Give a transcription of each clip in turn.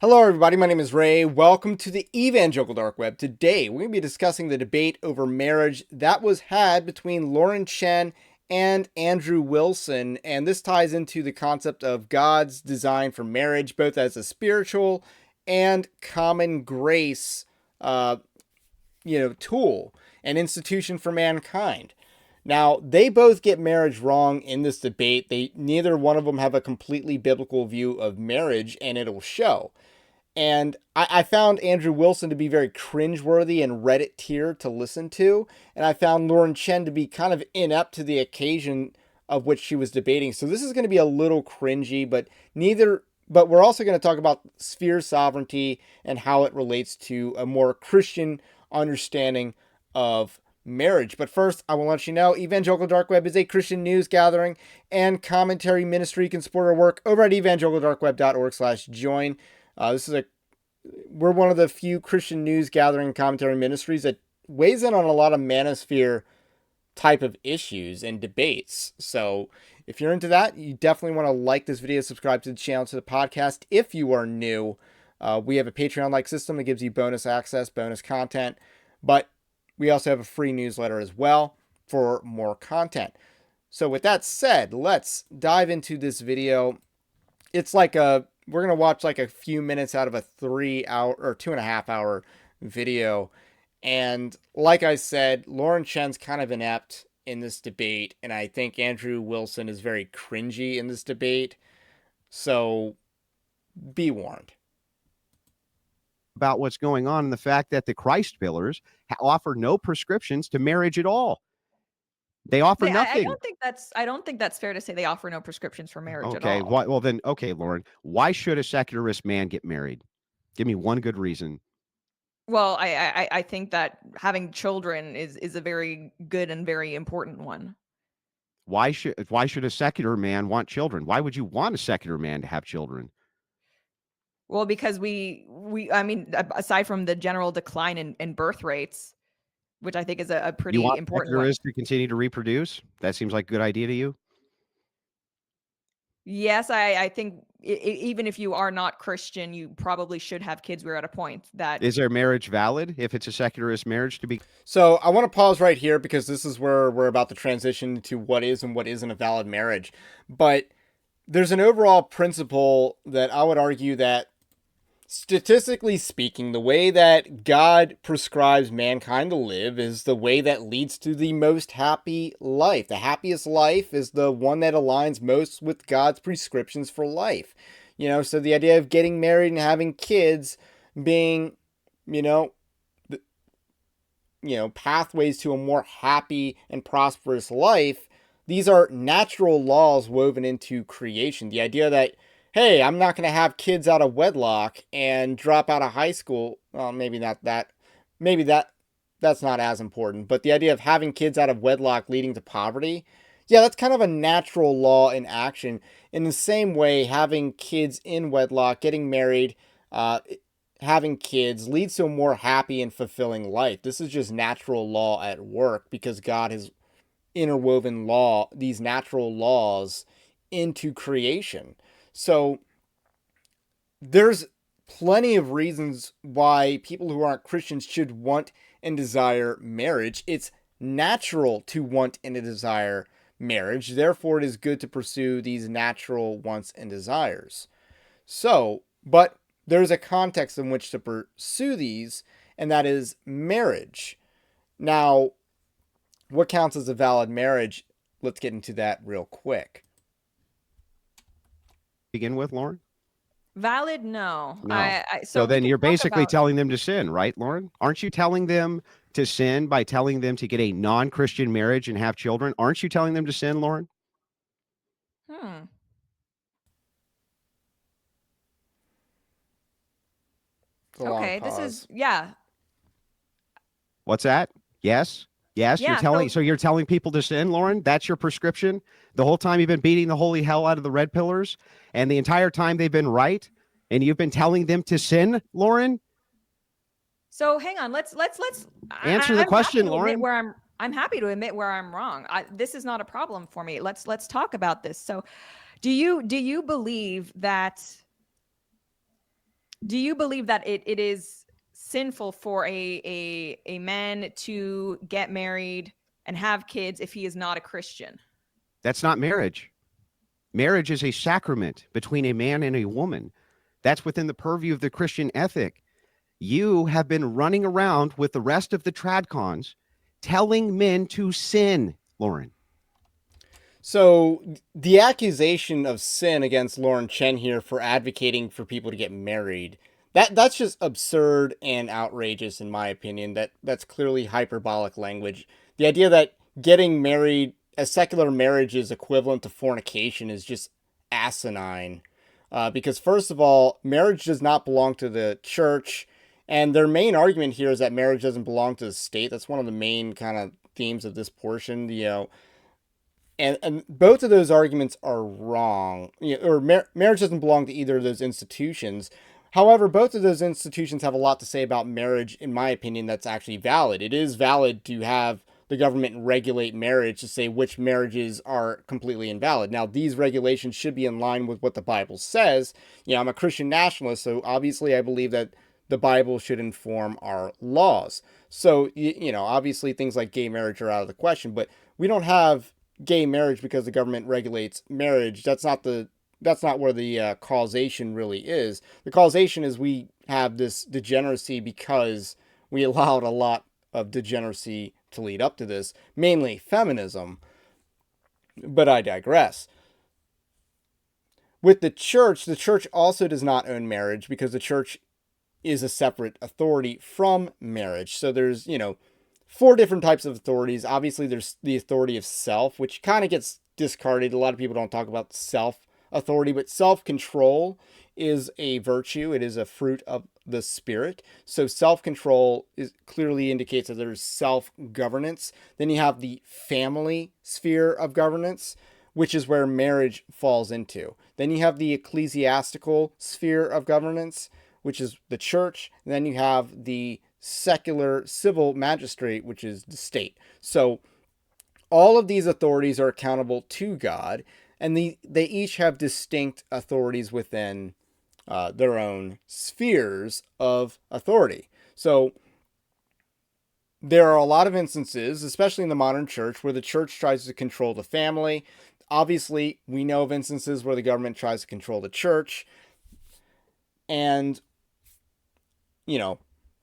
Hello, everybody. My name is Ray. Welcome to the Evangelical Dark Web. Today, we're going to be discussing the debate over marriage that was had between Lauren Chen and Andrew Wilson. And this ties into the concept of God's design for marriage, both as a spiritual and common grace, tool and institution for mankind. Now, they both get marriage wrong in this debate. Neither one of them have a completely biblical view of marriage, and it'll show. And I found Andrew Wilson to be very cringeworthy and Reddit tier to listen to. And I found Lauren Chen to be kind of inept to the occasion of which she was debating. So this is going to be a little cringy, but we're also going to talk about sphere sovereignty and how it relates to a more Christian understanding of marriage. But first, I will let you know Evangelical Dark Web is a Christian news gathering and commentary ministry. You can support our work over at evangelicaldarkweb.org/join. We're one of the few Christian news gathering and commentary ministries that weighs in on a lot of manosphere type of issues and debates. So if you're into that, you definitely want to like this video, subscribe to the channel, to the podcast. If you are new, we have a Patreon-like system that gives you bonus access, bonus content, but we also have a free newsletter as well for more content. So with that said, let's dive into this video. We're going to watch like a few minutes out of a 3 hour or 2.5 hour video. And like I said, Lauren Chen's kind of inept in this debate. And I think Andrew Wilson is very cringy in this debate. So be warned. About what's going on and the fact that the Christ pillars offer no prescriptions to marriage at all. They offer nothing. I don't think that's fair to say they offer no prescriptions for marriage at Okay. all. Well, then, okay, Lauren, why should a secularist man get married? Give me one good reason. Well, I think that having children is a very good and very important one. Why should a secular man want children? Why would you want a secular man to have children? Well, because I mean, aside from the general decline in birth rates, which I think is a pretty You want important one. secularists to continue to reproduce? That seems like a good idea to you? Yes, I think even if you are not Christian, you probably should have kids. We're at a point that Is their marriage valid if it's a secularist marriage to be? So I want to pause right here because this is where we're about to transition to what is and what isn't a valid marriage. But there's an overall principle that I would argue that, statistically speaking, the way that God prescribes mankind to live is the way that leads to the most happy life. The happiest life is the one that aligns most with God's prescriptions for life. So the idea of getting married and having kids being, pathways to a more happy and prosperous life, these are natural laws woven into creation. The idea that, hey, I'm not going to have kids out of wedlock and drop out of high school. Well, maybe not that. Maybe that's not as important. But the idea of having kids out of wedlock leading to poverty, yeah, that's kind of a natural law in action. In the same way, having kids in wedlock, getting married, having kids leads to a more happy and fulfilling life. This is just natural law at work because God has interwoven these natural laws into creation. So there's plenty of reasons why people who aren't Christians should want and desire marriage. It's natural to want and to desire marriage. Therefore, it is good to pursue these natural wants and desires. But there's a context in which to pursue these, and that is marriage. Now, what counts as a valid marriage? Let's get into that real quick. Begin with, Lauren? valid, no. No. So So we then can you're talk basically about telling them to sin, right, Lauren? Aren't you telling them to sin by telling them to get a non-Christian marriage and have children? Aren't you telling them to sin, Lauren? hmm. It's a long Okay, this pause. is yeah. What's that? Yes. Yes, Yeah, you're telling people to sin, Lauren? That's your prescription? The whole time you've been beating the holy hell out of the red pillars, and the entire time they've been right, and you've been telling them to sin, Lauren? so hang on. Let's Answer the I'm happy question, to admit Lauren. where I'm happy to admit where I'm wrong. This is not a problem for me. Let's talk about this. So do you believe that Do you believe that it is sinful for a man to get married and have kids if he is not a Christian? That's not marriage. Marriage is a sacrament between a man and a woman. That's within the purview of the Christian ethic. You have been running around with the rest of the tradcons telling men to sin, Lauren. So the accusation of sin against Lauren Chen here for advocating for people to get married, that's just absurd and outrageous in my opinion. That's clearly hyperbolic language. The idea that getting married, a secular marriage is equivalent to fornication is just asinine. Because first of all, marriage does not belong to the church, and their main argument here is that marriage doesn't belong to the state. That's one of the main kind of themes of this portion. And both of those arguments are wrong. Marriage doesn't belong to either of those institutions. However, both of those institutions have a lot to say about marriage, in my opinion, that's actually valid. It is valid to have the government regulate marriage to say which marriages are completely invalid. Now, these regulations should be in line with what the Bible says. I'm a Christian nationalist, so obviously I believe that the Bible should inform our laws. So, obviously things like gay marriage are out of the question, but we don't have gay marriage because the government regulates marriage. That's not where the causation really is. The causation is we have this degeneracy because we allowed a lot of degeneracy to lead up to this, mainly feminism. But I digress. With the church also does not own marriage because the church is a separate authority from marriage. So there's, four different types of authorities. Obviously, there's the authority of self, which kind of gets discarded. A lot of people don't talk about self authority, but self control is a virtue. It is a fruit of the spirit. So self control clearly indicates that there's self governance. Then you have the family sphere of governance, which is where marriage falls into. Then you have the ecclesiastical sphere of governance, which is the church. And then you have the secular civil magistrate, which is the state. So all of these authorities are accountable to God, and they each have distinct authorities within their own spheres of authority. So there are a lot of instances, especially in the modern church, where the church tries to control the family. Obviously, we know of instances where the government tries to control the church. And,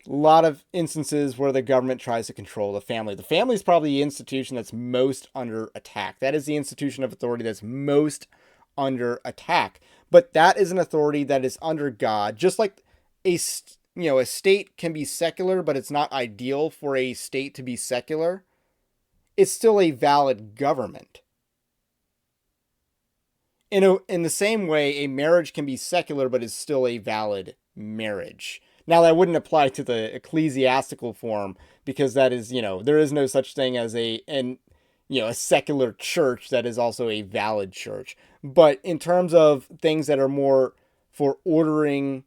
a lot of instances where the government tries to control the family. The family is probably the institution that's most under attack. That is the institution of authority that's most under attack. But that is an authority that is under God. Just like a state can be secular, but it's not ideal for a state to be secular. It's still a valid government. In the same way, a marriage can be secular, but is still a valid marriage. Now, that wouldn't apply to the ecclesiastical form because that is, there is no such thing as a secular church that is also a valid church. But in terms of things that are more for ordering,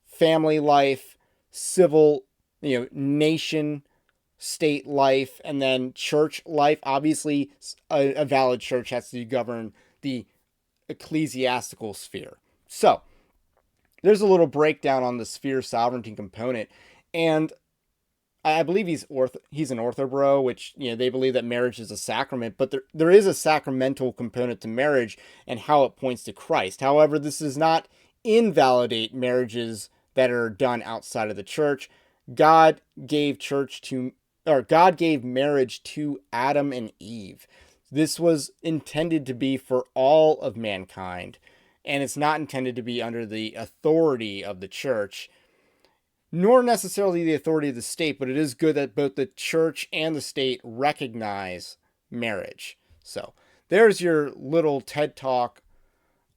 family life, civil, nation, state life, and then church life, obviously a valid church has to govern the ecclesiastical sphere. So, there's a little breakdown on the sphere sovereignty component, and I believe he's an orthobro, which they believe that marriage is a sacrament, but there is a sacramental component to marriage and how it points to Christ. However, this does not invalidate marriages that are done outside of the church. God gave marriage to Adam and Eve. This was intended to be for all of mankind, and it's not intended to be under the authority of the church, nor necessarily the authority of the state, but it is good that both the church and the state recognize marriage. So there's your little TED talk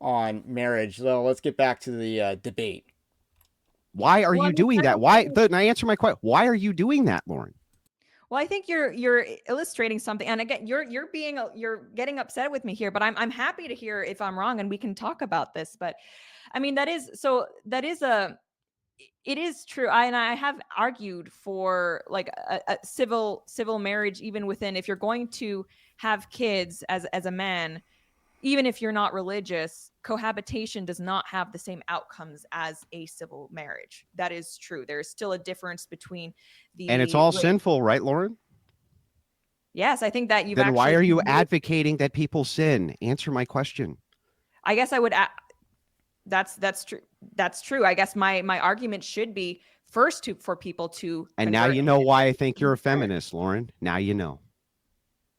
on marriage. So let's get back to the debate. Why are you doing that? Now answer my question. Why are you doing that, Lauren? Well, I think you're illustrating something, and again, you're getting upset with me here, but I'm happy to hear if I'm wrong, and we can talk about this. But I mean, it is true. I have argued for like a civil marriage, even within, if you're going to have kids as a man, even if you're not religious, cohabitation does not have the same outcomes as a civil marriage. That is true. There is still a difference between And it's the all sinful, right, Lauren? Yes, I think that you've Then why actually are you made, advocating that people sin? Answer my question. I guess I would that's true. That's true. I guess my argument should be first to for people to And now convert you know why I think you're a feminist, Lauren. Now you know.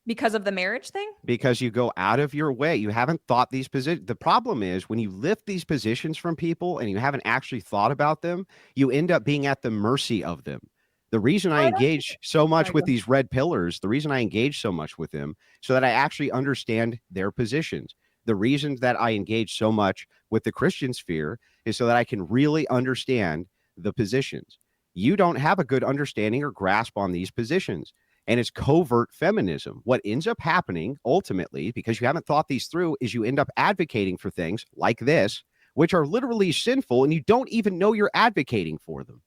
because of the marriage thing. Because you go out of your way. You haven't thought these positions. The problem is when you lift these positions from people and you haven't actually thought about them, you end up being at the mercy of them. The reason I Well, I don't think engage so much sorry, with go these red pillars, the reason I engage so much with them, so that I actually understand their positions. The reason that I engage so much with the Christian sphere is so that I can really understand the positions. You don't have a good understanding or grasp on these positions, and it's covert feminism. What ends up happening ultimately, because you haven't thought these through, is you end up advocating for things like this, which are literally sinful, and you don't even know you're advocating for them.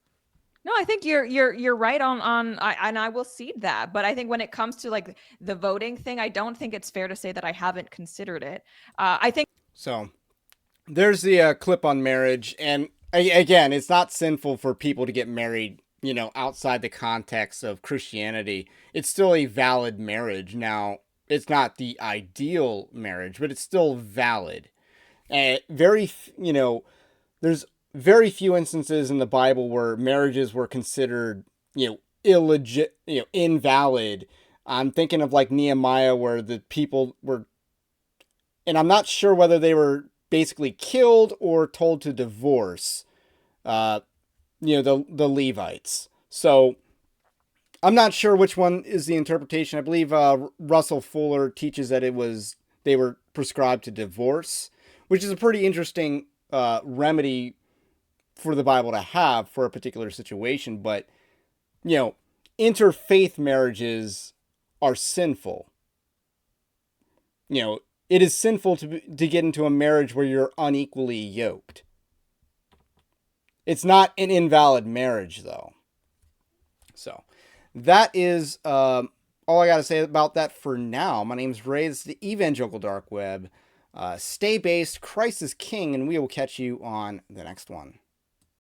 No, I think you're right on and I will cede that. But I think when it comes to like the voting thing, I don't think it's fair to say that I haven't considered it. I think So there's the clip on marriage, and again, it's not sinful for people to get married, outside the context of Christianity. It's still a valid marriage. Now, it's not the ideal marriage, but it's still valid. And there's very few instances in the Bible where marriages were considered, illegit, invalid. I'm thinking of like Nehemiah, where the people were, and I'm not sure whether they were basically killed or told to divorce, uh, the Levites. So I'm not sure which one is the interpretation. I believe Russell Fuller teaches that they were prescribed to divorce, which is a pretty interesting remedy for the Bible to have for a particular situation. But you know, interfaith marriages are sinful. It is sinful to get into a marriage where you're unequally yoked. It's not an invalid marriage, though. So, that is all I got to say about that for now. My name's Ray. This is the Evangelical Dark Web. Stay based. Christ is King, and we will catch you on the next one.